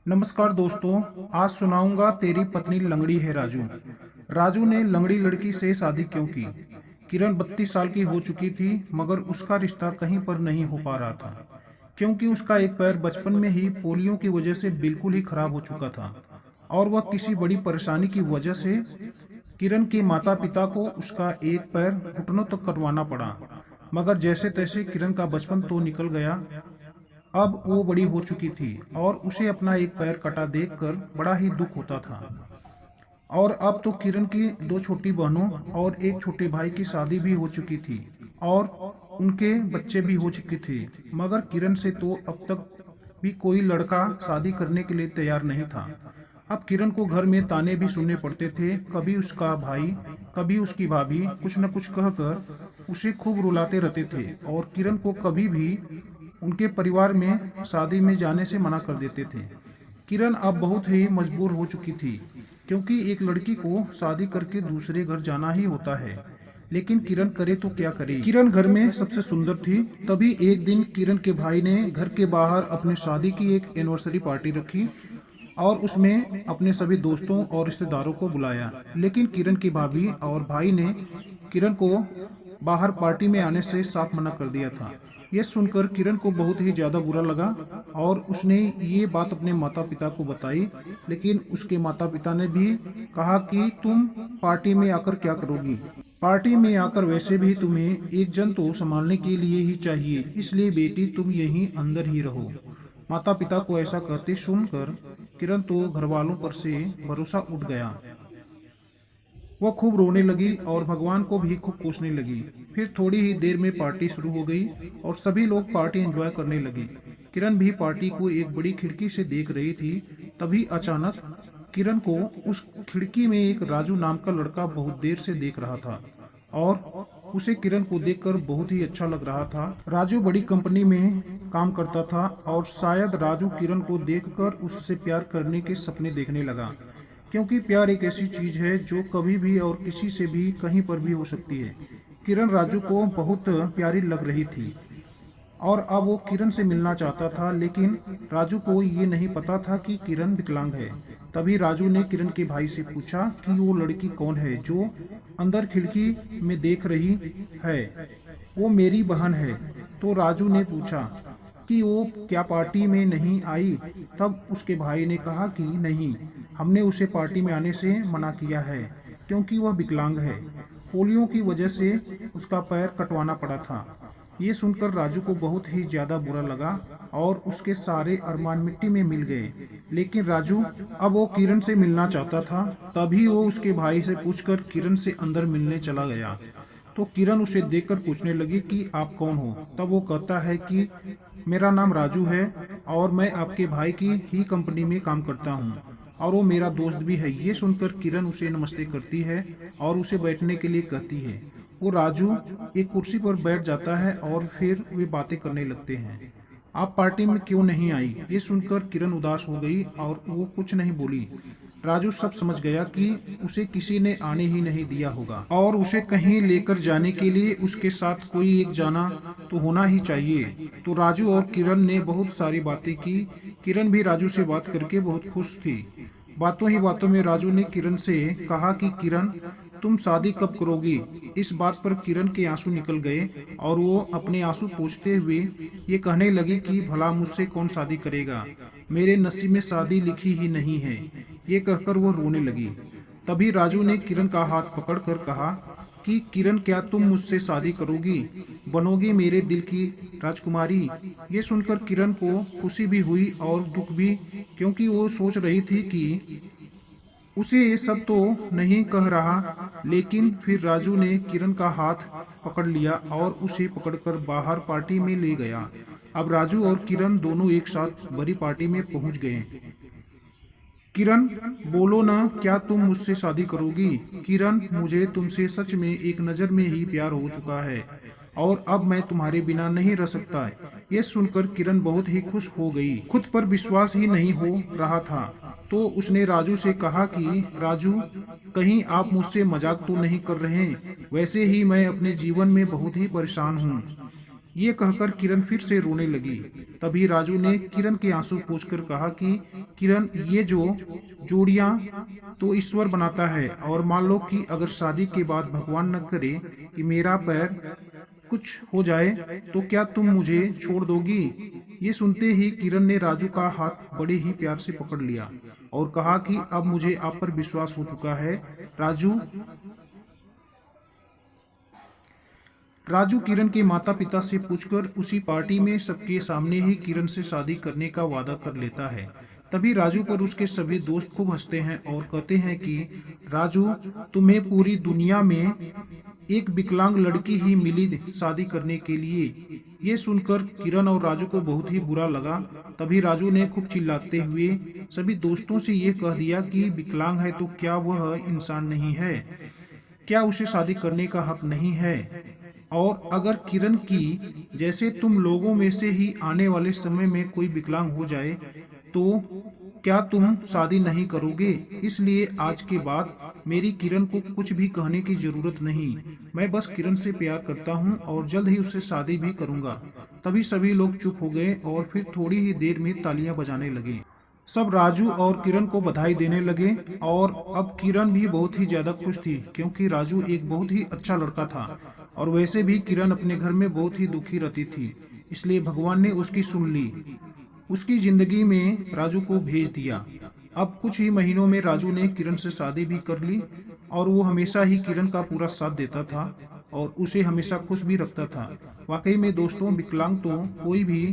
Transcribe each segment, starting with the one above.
नमस्कार दोस्तों। आज सुनाऊंगा तेरी पत्नी लंगड़ी है राजू। राजू ने लंगड़ी लड़की से शादी क्यों की। किरण 32 साल की हो चुकी थी, मगर उसका रिश्ता कहीं पर नहीं हो पा रहा था, क्योंकि उसका एक पैर बचपन में ही पोलियो की वजह से बिल्कुल ही खराब हो चुका था और वह किसी बड़ी परेशानी की वजह से किरण के माता पिता को उसका एक पैर घुटनों तक कटवाना पड़ा। मगर जैसे तैसे किरण का बचपन तो निकल गया। अब वो बड़ी हो चुकी थी और उसे अपना एक पैर कटा देखकर बड़ा ही दुख होता था। और अब तो किरण की दो छोटी बहनों और एक छोटे भाई की शादी भी हो चुकी थी और उनके बच्चे भी हो चुके थे। मगर किरण से तो अब तक भी कोई लड़का शादी करने के लिए तैयार नहीं था। अब किरण को घर में ताने भी सुनने पड़ते थे। कभी उसका भाई, कभी उसकी भाभी कुछ न कुछ कहकर उसे खूब रुलाते रहते थे और किरण को कभी भी उनके परिवार में शादी में जाने से मना कर देते थे। किरण अब बहुत ही मजबूर हो चुकी थी, क्योंकि एक लड़की को शादी करके दूसरे घर जाना ही होता है। लेकिन किरण करे तो क्या करे। किरण घर में सबसे सुंदर थी। तभी एक दिन किरण के भाई ने घर के बाहर अपनी शादी की एक एनिवर्सरी पार्टी रखी और उसमें अपने सभी दोस्तों और रिश्तेदारों को बुलाया। लेकिन किरण की भाभी और भाई ने किरण को बाहर पार्टी में आने से साफ मना कर दिया था। यह सुनकर किरण को बहुत ही ज्यादा बुरा लगा और उसने ये बात अपने माता पिता को बताई। लेकिन उसके माता पिता ने भी कहा कि तुम पार्टी में आकर क्या करोगी। पार्टी में आकर वैसे भी तुम्हें एक जन तो संभालने के लिए ही चाहिए, इसलिए बेटी तुम यहीं अंदर ही रहो। माता पिता को ऐसा कहते सुनकर किरण तो घर वालों पर से भरोसा उठ गया। वह खूब रोने लगी और भगवान को भी खूब कोसने लगी। फिर थोड़ी ही देर में पार्टी शुरू हो गई और सभी लोग पार्टी एंजॉय करने लगे। किरण भी पार्टी को एक बड़ी खिड़की से देख रही थी। तभी अचानक किरण को उस खिड़की में एक राजू नाम का लड़का बहुत देर से देख रहा था और उसे किरण को देखकर बहुत ही अच्छा लग रहा था। राजू बड़ी कंपनी में काम करता था और शायद राजू किरण को देखकर उससे प्यार करने के सपने देखने लगा, क्योंकि प्यार एक ऐसी चीज है जो कभी भी और किसी से भी कहीं पर भी हो सकती है। किरण राजू को बहुत प्यारी लग रही थी और अब वो किरण से मिलना चाहता था, लेकिन राजू को ये नहीं पता था कि किरण विकलांग है। तभी राजू ने किरण के भाई से पूछा कि वो लड़की कौन है जो अंदर खिड़की में देख रही है। वो मेरी बहन है। तो राजू ने पूछा कि वो क्या पार्टी में नहीं आई। तब उसके भाई ने कहा कि नहीं, हमने उसे पार्टी में आने से मना किया है, क्योंकि वह विकलांग है। पोलियो की वजह से उसका पैर कटवाना पड़ा था। ये सुनकर राजू को बहुत ही ज्यादा बुरा लगा और उसके सारे अरमान मिट्टी में मिल गए। लेकिन राजू अब वो किरण से मिलना चाहता था। तभी वो उसके भाई से पूछकर किरण से अंदर मिलने चला गया। तो किरण उसे देखकर पूछने लगी कि आप कौन हो। तब वो कहता है कि मेरा नाम राजू है और मैं आपके भाई की ही कंपनी में काम करता हूँ और वो मेरा दोस्त भी है। ये सुनकर किरण उसे नमस्ते करती है और उसे बैठने के लिए कहती है। वो राजू एक कुर्सी पर बैठ जाता है और फिर वे बातें करने लगते हैं। आप पार्टी में क्यों नहीं आई। ये सुनकर किरण उदास हो गई और वो कुछ नहीं बोली। राजू सब समझ गया कि उसे किसी ने आने ही नहीं दिया होगा और उसे कहीं लेकर जाने के लिए उसके साथ कोई एक जाना तो होना ही चाहिए। तो राजू और किरण ने बहुत सारी बातें की। किरण भी राजू से बात करके बहुत खुश थी। बातों ही बातों में राजू ने किरण से कहा कि किरण, तुम शादी कब करोगी। इस बात पर किरण के आंसू निकल गए और वो अपने आंसू पोंछते हुए ये कहने लगी कि भला मुझसे कौन शादी करेगा, मेरे नसीब में शादी लिखी ही नहीं है। ये कहकर वो रोने लगी। तभी राजू ने किरण का हाथ पकड़कर कहा कि किरण, क्या तुम मुझसे शादी करोगी, बनोगी मेरे दिल की राजकुमारी। ये सुनकर किरण को खुशी भी हुई और दुख भी, क्योंकि वो सोच रही थी कि उसे ये सब तो नहीं कह रहा। लेकिन फिर राजू ने किरण का हाथ पकड़ लिया और उसे पकड़कर बाहर पार्टी में ले गया। अब राजू और किरण दोनों एक साथ बड़ी पार्टी में पहुंच गए। किरण, बोलो ना, क्या तुम मुझसे शादी करोगी। किरण, मुझे तुमसे सच में एक नज़र में ही प्यार हो चुका है और अब मैं तुम्हारे बिना नहीं रह सकता। ये सुनकर किरण बहुत ही खुश हो गई। खुद पर विश्वास ही नहीं हो रहा था। तो उसने राजू से कहा कि राजू, कहीं आप मुझसे मजाक तो नहीं कर रहे हैं। वैसे ही मैं अपने जीवन में बहुत ही परेशान हूँ। ये कहकर किरण फिर से रोने लगी। तभी राजू ने किरण के आंसू पोंछकर कहा कि किरण, ये जो जोड़ियां तो ईश्वर बनाता है, और मान लो कि अगर शादी के बाद भगवान न करे कि मेरा पैर कुछ हो जाए, तो क्या तुम मुझे छोड़ दोगी? ये सुनते ही किरण ने राजू का हाथ बड़े ही प्यार से पकड़ लिया और कहा कि अब मुझे आप पर विश्वास हो चुका है राजू। राजू किरण के माता पिता से पूछकर उसी पार्टी में सबके सामने ही किरण से शादी करने का वादा कर लेता है। तभी राजू पर उसके सभी दोस्त खूब हंसते हैं और कहते हैं कि राजू, तुम्हें पूरी दुनिया में एक विकलांग लड़की ही मिली शादी करने के लिए। ये सुनकर किरण और राजू को बहुत ही बुरा लगा। तभी राजू ने खूब चिल्लाते हुए सभी दोस्तों से ये कह दिया कि विकलांग है तो क्या वह इंसान नहीं है? क्या उसे शादी करने का हक नहीं है? और अगर किरण की जैसे तुम लोगों में से ही आने वाले समय में कोई विकलांग हो जाए तो क्या तुम शादी नहीं करोगे? इसलिए आज के बाद मेरी किरण को कुछ भी कहने की जरूरत नहीं। मैं बस किरण से प्यार करता हूँ और जल्द ही उससे शादी भी करूँगा। तभी सभी लोग चुप हो गए और फिर थोड़ी ही देर में तालियां बजाने लगे। सब राजू और किरण को बधाई देने लगे और अब किरण भी बहुत ही ज्यादा खुश थी, क्योंकि राजू एक बहुत ही अच्छा लड़का था। और वैसे भी किरण अपने घर में बहुत ही दुखी रहती थी, इसलिए भगवान ने उसकी सुन ली, उसकी जिंदगी में राजू को भेज दिया। अब कुछ ही महीनों में राजू ने किरण से शादी भी कर ली और वो हमेशा ही किरण का पूरा साथ देता था और उसे हमेशा खुश भी रखता था। वाकई में दोस्तों, विकलांग तो कोई भी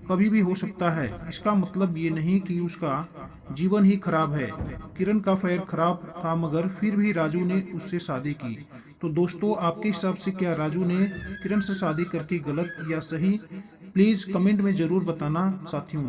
कभी भी हो सकता है। इसका मतलब ये नहीं कि उसका जीवन ही खराब है। किरण का पैर खराब था मगर फिर भी राजू ने उससे शादी की। तो दोस्तों, आपके हिसाब से क्या राजू ने किरण से शादी करके गलत या सही? प्लीज़ कमेंट में ज़रूर बताना साथियों।